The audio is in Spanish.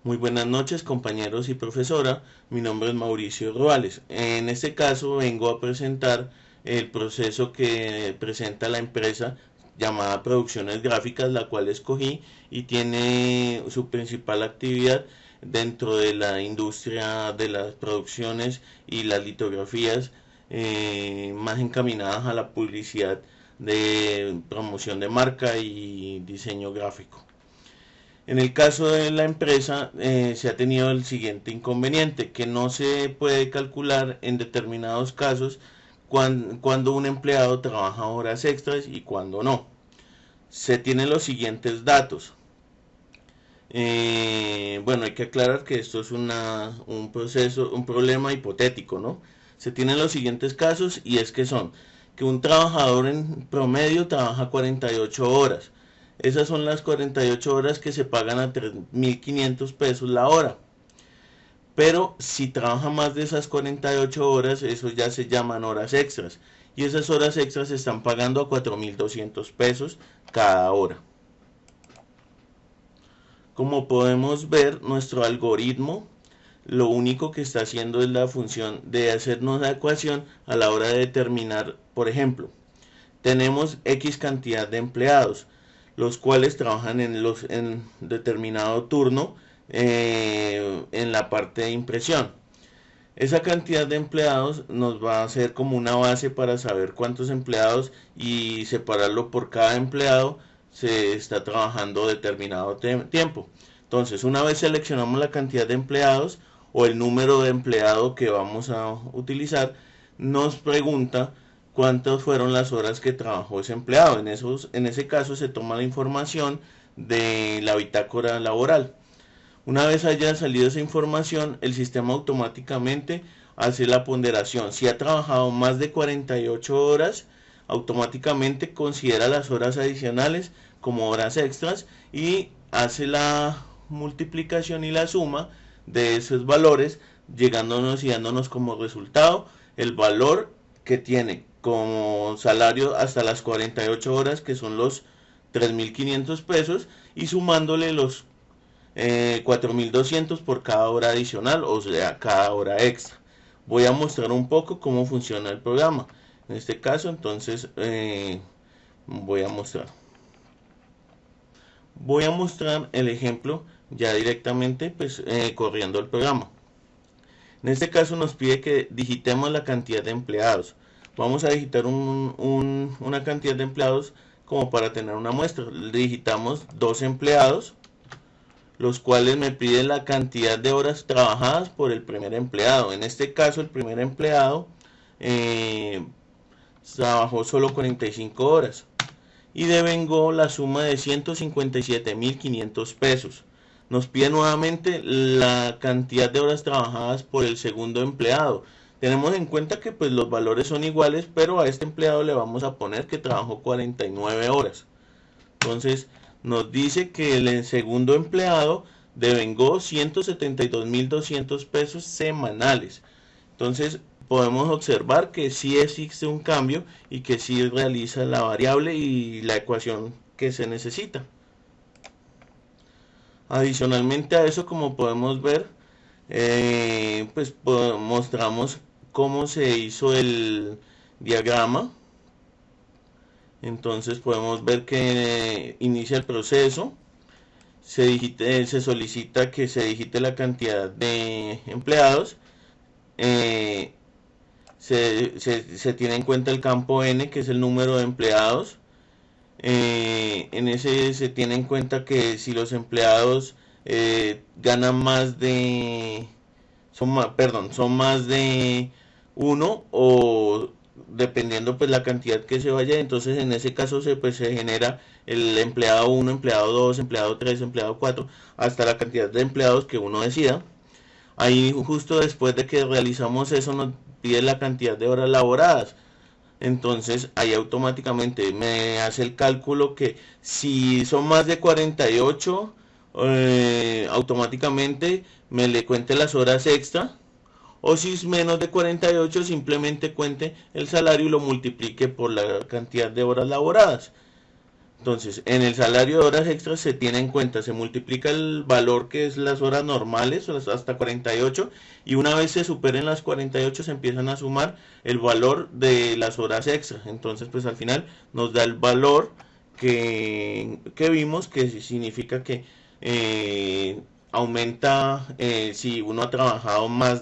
Muy buenas noches, compañeros y profesora. Mi nombre es Mauricio Ruales. En este caso vengo a presentar el proceso que presenta la empresa llamada Producciones Gráficas, la cual escogí y tiene su principal actividad dentro de la industria de las producciones y las litografías, más encaminadas a la publicidad de promoción de marca y diseño gráfico. En el caso de la empresa se ha tenido el siguiente inconveniente, que no se puede calcular en determinados casos cuando un empleado trabaja horas extras y cuando no. Se tienen los siguientes datos. Bueno, hay que aclarar que esto es un proceso, un problema hipotético, ¿no? Se tienen los siguientes casos y es que son que un trabajador en promedio trabaja 48 horas. Esas son las 48 horas que se pagan a 3.500 pesos la hora. Pero si trabaja más de esas 48 horas, eso ya se llaman horas extras. Y esas horas extras se están pagando a 4.200 pesos cada hora. Como podemos ver, nuestro algoritmo lo único que está haciendo es la función de hacernos la ecuación a la hora de determinar, por ejemplo, tenemos X cantidad de empleados, los cuales trabajan en determinado turno en la parte de impresión. Esa cantidad de empleados nos va a hacer como una base para saber cuántos empleados y separarlo por cada empleado se está trabajando determinado tiempo. Entonces, una vez seleccionamos la cantidad de empleados o el número de empleado que vamos a utilizar, nos pregunta cuántas fueron las horas que trabajó ese empleado. En ese caso se toma la información de la bitácora laboral. Una vez haya salido esa información, el sistema automáticamente hace la ponderación. Si ha trabajado más de 48 horas, automáticamente considera las horas adicionales como horas extras y hace la multiplicación y la suma de esos valores, llegándonos y dándonos como resultado el valor que tiene como salario hasta las 48 horas, que son los 3.500 pesos, y sumándole los 4.200 por cada hora adicional, o sea, cada hora extra. Voy a mostrar un poco cómo funciona el programa. En este caso, entonces, voy a mostrar. Voy a mostrar el ejemplo ya directamente, pues, corriendo el programa. En este caso nos pide que digitemos la cantidad de empleados. Vamos a digitar una cantidad de empleados como para tener una muestra. Digitamos 2 empleados, los cuales me piden la cantidad de horas trabajadas por el primer empleado. En este caso, el primer empleado eh, trabajó solo 45 horas y devengó la suma de 157.500 pesos. Nos pide nuevamente la cantidad de horas trabajadas por el segundo empleado. Tenemos en cuenta que pues los valores son iguales, pero a este empleado le vamos a poner que trabajó 49 horas. Entonces nos dice que el segundo empleado devengó 172.200 pesos semanales. Entonces podemos observar que sí existe un cambio y que sí realiza la variable y la ecuación que se necesita. Adicionalmente a eso, como podemos ver, pues mostramos cómo se hizo el diagrama. Entonces podemos ver que inicia el proceso, se solicita que se digite la cantidad de empleados, eh, se tiene en cuenta el campo N, que es el número de empleados. En ese se tiene en cuenta que si los empleados ganan más de, son más de uno, o dependiendo pues la cantidad que se vaya, entonces en ese caso se genera el empleado 1, empleado 2, empleado 3, empleado 4, hasta la cantidad de empleados que uno decida. Ahí justo después de que realizamos eso nos pide la cantidad de horas laboradas. Entonces ahí automáticamente me hace el cálculo que si son más de 48, automáticamente me le cuente las horas extra. O si es menos de 48, simplemente cuente el salario y lo multiplique por la cantidad de horas laboradas. Entonces, en el salario de horas extras se tiene en cuenta, se multiplica el valor que es las horas normales, hasta 48, y una vez se superen las 48 se empiezan a sumar el valor de las horas extras. Entonces, pues al final nos da el valor que vimos, que significa que aumenta si uno ha trabajado más